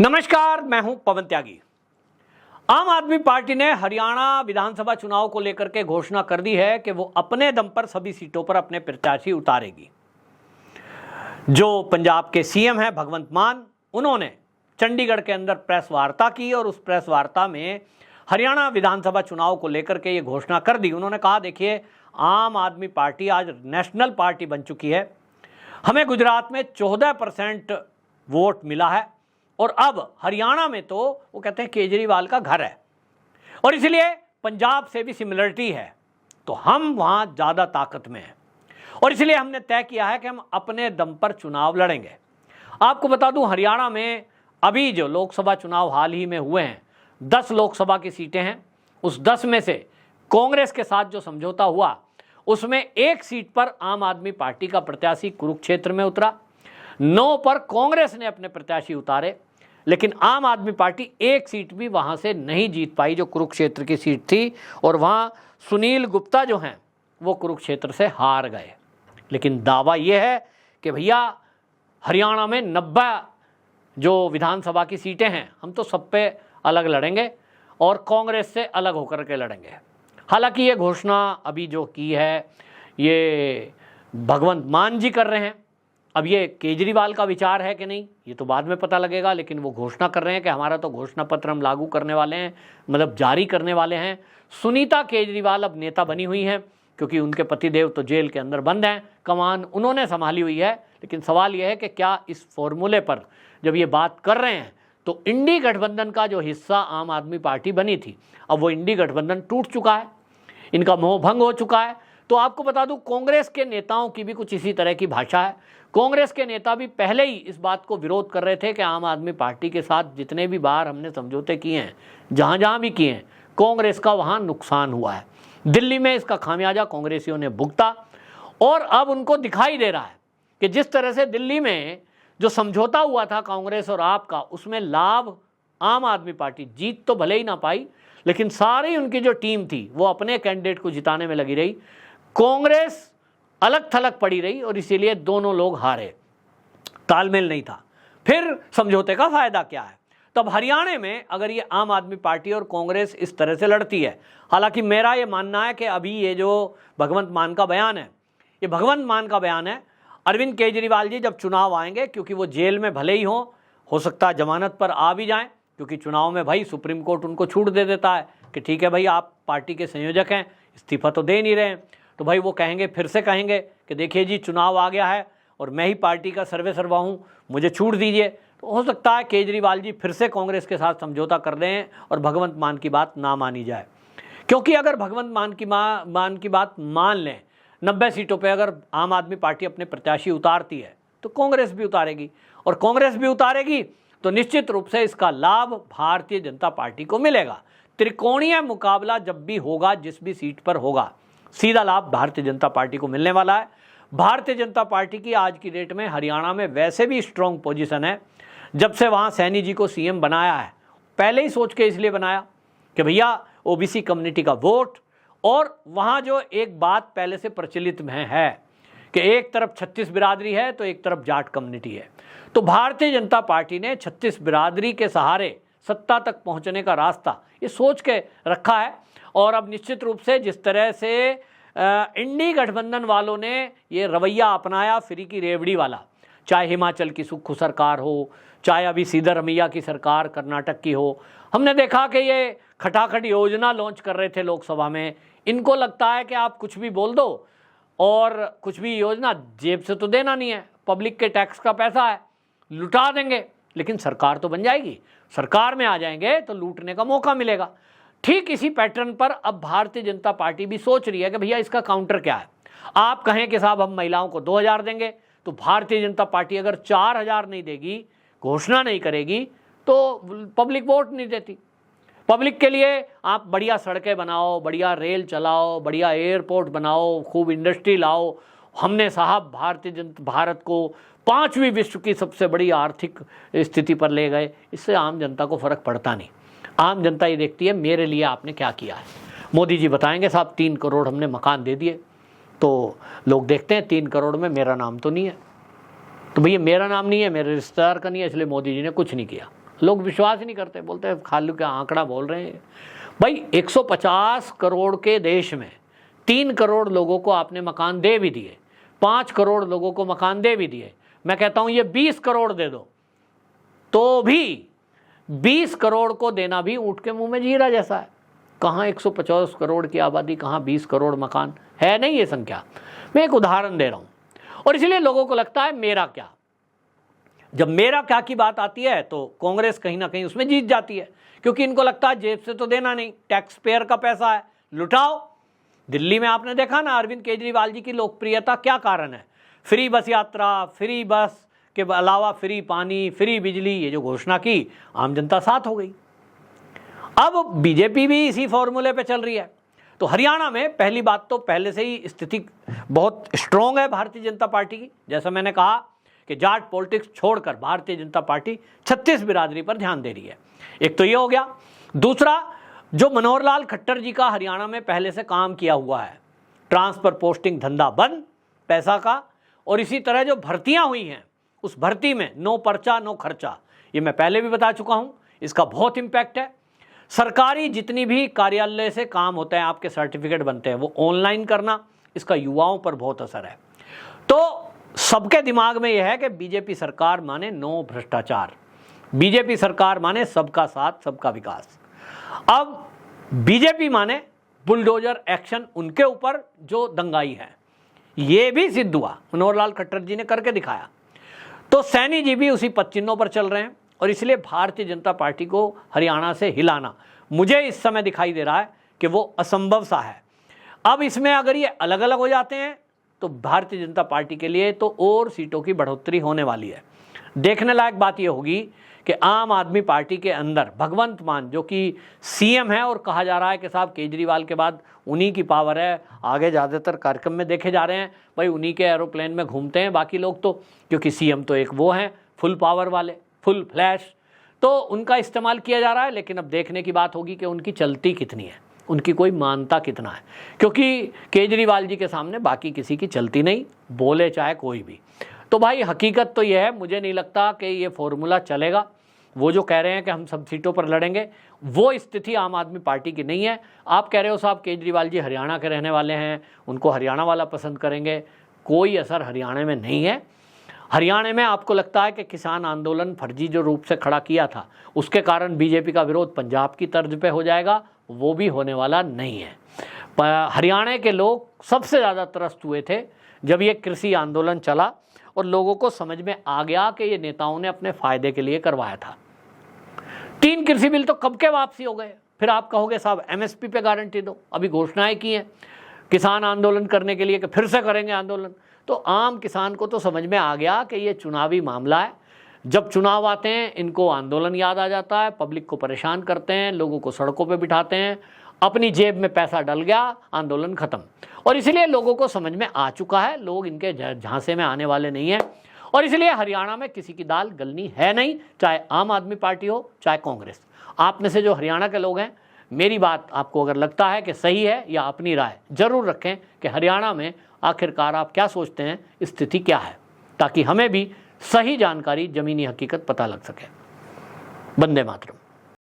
नमस्कार, मैं हूं पवन त्यागी। आम आदमी पार्टी ने हरियाणा विधानसभा चुनाव को लेकर के घोषणा कर दी है कि वो अपने दम पर सभी सीटों पर अपने प्रत्याशी उतारेगी। जो पंजाब के सीएम हैं भगवंत मान, उन्होंने चंडीगढ़ के अंदर प्रेस वार्ता की और उस प्रेस वार्ता में हरियाणा विधानसभा चुनाव को लेकर के ये घोषणा कर दी। उन्होंने कहा, देखिए, आम आदमी पार्टी आज नेशनल पार्टी बन चुकी है। हमें गुजरात में 14% वोट मिला है और अब हरियाणा में तो वो कहते हैं केजरीवाल का घर है और इसलिए पंजाब से भी सिमिलरिटी है, तो हम वहाँ ज़्यादा ताकत में हैं और इसलिए हमने तय किया है कि हम अपने दम पर चुनाव लड़ेंगे। आपको बता दूं, हरियाणा में अभी जो लोकसभा चुनाव हाल ही में हुए हैं, 10 लोकसभा की सीटें हैं। उस 10 में से कांग्रेस के साथ जो समझौता हुआ उसमें 1 सीट पर आम आदमी पार्टी का प्रत्याशी कुरुक्षेत्र में उतरा, 9 पर कांग्रेस ने अपने प्रत्याशी उतारे, लेकिन आम आदमी पार्टी 1 सीट भी वहां से नहीं जीत पाई जो कुरुक्षेत्र की सीट थी और वहां सुनील गुप्ता जो हैं वो कुरुक्षेत्र से हार गए। लेकिन दावा यह है कि भैया हरियाणा में 90 जो विधानसभा की सीटें हैं हम तो सब पे अलग लड़ेंगे और कांग्रेस से अलग होकर के लड़ेंगे। हालांकि ये घोषणा अभी जो की है ये भगवंत मान जी कर रहे हैं। अब ये केजरीवाल का विचार है कि नहीं ये तो बाद में पता लगेगा, लेकिन वो घोषणा कर रहे हैं कि हमारा तो घोषणा पत्र हम लागू करने वाले हैं, मतलब जारी करने वाले हैं। सुनीता केजरीवाल अब नेता बनी हुई हैं क्योंकि उनके पतिदेव तो जेल के अंदर बंद हैं, कमान उन्होंने संभाली हुई है। लेकिन सवाल यह है कि क्या इस फॉर्मूले पर जब ये बात कर रहे हैं तो इंडी गठबंधन का जो हिस्सा आम आदमी पार्टी बनी थी, अब वो इंडी गठबंधन टूट चुका है, इनका मोह भंग हो चुका है। तो आपको बता दूं, कांग्रेस के नेताओं की भी कुछ इसी तरह की भाषा है। कांग्रेस के नेता भी पहले ही इस बात को विरोध कर रहे थे कि आम आदमी पार्टी के साथ जितने भी बार हमने समझौते किए हैं, जहां जहां भी किए हैं, कांग्रेस का वहां नुकसान हुआ है। दिल्ली में इसका खामियाजा कांग्रेसियों ने भुगता और अब उनको दिखाई दे रहा है कि जिस तरह से दिल्ली में जो समझौता हुआ था कांग्रेस और आप का, उसमें लाभ आम आदमी पार्टी जीत तो भले ही ना पाई, लेकिन सारी उनकी जो टीम थी वो अपने कैंडिडेट को जिताने में लगी रही। कांग्रेस अलग थलग पड़ी रही और इसीलिए दोनों लोग हारे, तालमेल नहीं था। फिर समझौते का फायदा क्या है? तब हरियाणा में अगर ये आम आदमी पार्टी और कांग्रेस इस तरह से लड़ती है, हालांकि मेरा ये मानना है कि अभी ये जो भगवंत मान का बयान है, ये भगवंत मान का बयान है। अरविंद केजरीवाल जी जब चुनाव आएंगे, क्योंकि वो जेल में भले ही हो सकता है जमानत पर आ भी जाएं, क्योंकि चुनाव में भाई सुप्रीम कोर्ट उनको छूट दे देता है कि ठीक है भाई आप पार्टी के संयोजक हैं, इस्तीफा तो दे नहीं रहे हैं, तो भाई वो कहेंगे, फिर से कहेंगे कि देखिए जी चुनाव आ गया है और मैं ही पार्टी का सर्वे सर्वा हूँ, मुझे छूट दीजिए। तो हो सकता है केजरीवाल जी फिर से कांग्रेस के साथ समझौता कर दें और भगवंत मान की बात ना मानी जाए। क्योंकि अगर भगवंत मान की बात मान लें, 90 सीटों पर अगर आम आदमी पार्टी अपने प्रत्याशी उतारती है तो कांग्रेस भी उतारेगी और कांग्रेस भी उतारेगी तो निश्चित रूप से इसका लाभ भारतीय जनता पार्टी को मिलेगा। त्रिकोणीय मुकाबला जब भी होगा, जिस भी सीट पर होगा, सीधा लाभ भारतीय जनता पार्टी को मिलने वाला है। भारतीय जनता पार्टी की आज की डेट में हरियाणा में वैसे भी स्ट्रॉन्ग पोजीशन है। जब से वहाँ सैनी जी को सीएम बनाया है, पहले ही सोच के इसलिए बनाया कि भैया ओबीसी कम्युनिटी का वोट, और वहाँ जो एक बात पहले से प्रचलित में है कि एक तरफ 36 बिरादरी है तो एक तरफ जाट कम्युनिटी है, तो भारतीय जनता पार्टी ने 36 बिरादरी के सहारे सत्ता तक पहुँचने का रास्ता ये सोच के रखा है। और अब निश्चित रूप से जिस तरह से इंडी गठबंधन वालों ने ये रवैया अपनाया फ्री की रेवड़ी वाला, चाहे हिमाचल की सुक्खू सरकार हो, चाहे अभी सिद्धरमैया की सरकार कर्नाटक की हो, हमने देखा कि ये खटाखट योजना लॉन्च कर रहे थे लोकसभा में। इनको लगता है कि आप कुछ भी बोल दो और कुछ भी योजना, जेब से तो देना नहीं है, पब्लिक के टैक्स का पैसा है, लुटा देंगे, लेकिन सरकार तो बन जाएगी, सरकार में आ जाएंगे तो लूटने का मौका मिलेगा। ठीक इसी पैटर्न पर अब भारतीय जनता पार्टी भी सोच रही है कि भैया इसका काउंटर क्या है। आप कहें कि साहब हम महिलाओं को 2000 देंगे, तो भारतीय जनता पार्टी अगर 4000 नहीं देगी, घोषणा नहीं करेगी, तो पब्लिक वोट नहीं देती। पब्लिक के लिए आप बढ़िया सड़कें बनाओ, बढ़िया रेल चलाओ, बढ़िया एयरपोर्ट बनाओ, खूब इंडस्ट्री लाओ, हमने साहब भारत को 5वीं विश्व की सबसे बड़ी आर्थिक स्थिति पर ले गए, इससे आम जनता को फर्क पड़ता नहीं। आम जनता ये देखती है मेरे लिए आपने क्या किया है। मोदी जी बताएंगे साहब 3 करोड़ हमने मकान दे दिए, तो लोग देखते हैं 3 करोड़ में मेरा नाम तो नहीं है, तो भैया मेरा नाम नहीं है, मेरे रिश्तेदार का नहीं है, इसलिए मोदी जी ने कुछ नहीं किया। लोग विश्वास ही नहीं करते, बोलते हैं खाली क्या आंकड़ा बोल रहे हैं। भाई 150 करोड़ के देश में 3 करोड़ लोगों को आपने मकान दे भी दिए, 5 करोड़ लोगों को मकान दे भी दिए, मैं कहता हूं ये 20 करोड़ दे दो तो भी 20 करोड़ को देना भी ऊंट के मुंह में जीरा जैसा है। कहाँ 150 करोड़ की आबादी, कहाँ 20 करोड़ मकान, है नहीं ये संख्या। मैं एक उदाहरण दे रहा हूं और इसलिए लोगों को लगता है मेरा क्या। जब मेरा क्या की बात आती है तो कांग्रेस कहीं ना कहीं उसमें जीत जाती है, क्योंकि इनको लगता है जेब से तो देना नहीं, टैक्स पेयर का पैसा है, लुटाओ। दिल्ली में आपने देखा ना अरविंद केजरीवाल जी की लोकप्रियता क्या कारण है, फ्री बस यात्रा, फ्री बस के अलावा फ्री पानी, फ्री बिजली, ये जो घोषणा की आम जनता साथ हो गई। अब बीजेपी भी इसी फॉर्मूले पे चल रही है। तो हरियाणा में पहली बात तो पहले से ही स्थिति बहुत स्ट्रॉन्ग है भारतीय जनता पार्टी की। जैसा मैंने कहा कि जाट पॉलिटिक्स छोड़कर भारतीय जनता पार्टी 36 बिरादरी पर ध्यान दे रही है। एक तो ये हो गया। दूसरा, जो मनोहर लाल खट्टर जी का हरियाणा में पहले से काम किया हुआ है, ट्रांसफर पोस्टिंग धंधा बंद पैसा का, और इसी तरह जो भर्तियां हुई हैं उस भर्ती में नो पर्चा नो खर्चा, ये मैं पहले भी बता चुका हूं, इसका बहुत इंपैक्ट है। सरकारी जितनी भी कार्यालय से काम होते हैं, आपके सर्टिफिकेट बनते हैं, वो ऑनलाइन करना, इसका युवाओं पर बहुत असर है। तो सबके दिमाग में यह है कि बीजेपी सरकार माने नो भ्रष्टाचार, बीजेपी सरकार माने सबका साथ सबका विकास। अब बीजेपी माने बुलडोजर एक्शन उनके ऊपर जो दंगाई है, ये भी सिद्ध हुआ, मनोहर लाल खट्टर जी ने करके दिखाया। तो सैनी जी भी उसी पच्चीनों पर चल रहे हैं और इसलिए भारतीय जनता पार्टी को हरियाणा से हिलाना मुझे इस समय दिखाई दे रहा है कि वो असंभव सा है। अब इसमें अगर ये अलग अलग हो जाते हैं तो भारतीय जनता पार्टी के लिए तो और सीटों की बढ़ोतरी होने वाली है। देखने लायक बात ये होगी कि आम आदमी पार्टी के अंदर भगवंत मान जो कि सीएम है, और कहा जा रहा है कि साहब केजरीवाल के बाद उन्हीं की पावर है, आगे ज़्यादातर कार्यक्रम में देखे जा रहे हैं भाई उन्हीं के एरोप्लेन में घूमते हैं बाकी लोग, तो क्योंकि सीएम तो एक वो हैं फुल पावर वाले, फुल फ्लैश, तो उनका इस्तेमाल किया जा रहा है। लेकिन अब देखने की बात होगी कि उनकी चलती कितनी है, उनकी कोई मानता कितना है, क्योंकि केजरीवाल जी के सामने बाकी किसी की चलती नहीं, बोले चाहे कोई भी। तो भाई हकीकत तो यह है, मुझे नहीं लगता कि ये फॉर्मूला चलेगा। वो जो कह रहे हैं कि हम सब सीटों पर लड़ेंगे, वो स्थिति आम आदमी पार्टी की नहीं है। आप कह रहे हो साहब केजरीवाल जी हरियाणा के रहने वाले हैं, उनको हरियाणा वाला पसंद करेंगे, कोई असर हरियाणा में नहीं है। हरियाणा में आपको लगता है कि किसान आंदोलन फर्जी जो रूप से खड़ा किया था उसके कारण बीजेपी का विरोध पंजाब की तर्ज पे हो जाएगा, वो भी होने वाला नहीं है। हरियाणा के लोग सबसे ज़्यादा त्रस्त हुए थे जब ये कृषि आंदोलन चला और लोगों को समझ में आ गया कि ये नेताओं ने अपने फायदे के लिए करवाया था। 3 कृषि बिल तो कब के वापसी हो गए, फिर आप कहोगे साहब एमएसपी पे गारंटी दो, अभी घोषणाएं की हैं किसान आंदोलन करने के लिए कि फिर से करेंगे आंदोलन। तो आम किसान को तो समझ में आ गया कि ये चुनावी मामला है, जब चुनाव आते हैं इनको आंदोलन याद आ जाता है, पब्लिक को परेशान करते हैं, लोगों को सड़कों पे बिठाते हैं, अपनी जेब में पैसा डल गया, आंदोलन खत्म। और इसलिए लोगों को समझ में आ चुका है, लोग इनके झांसे में आने वाले नहीं हैं, और इसलिए हरियाणा में किसी की दाल गलनी है नहीं, चाहे आम आदमी पार्टी हो चाहे कांग्रेस। आप में से जो हरियाणा के लोग हैं, मेरी बात आपको अगर लगता है कि सही है या अपनी राय जरूर रखें कि हरियाणा में आखिरकार आप क्या सोचते हैं, स्थिति क्या है, ताकि हमें भी सही जानकारी, जमीनी हकीकत पता लग सके। वंदे मातरम।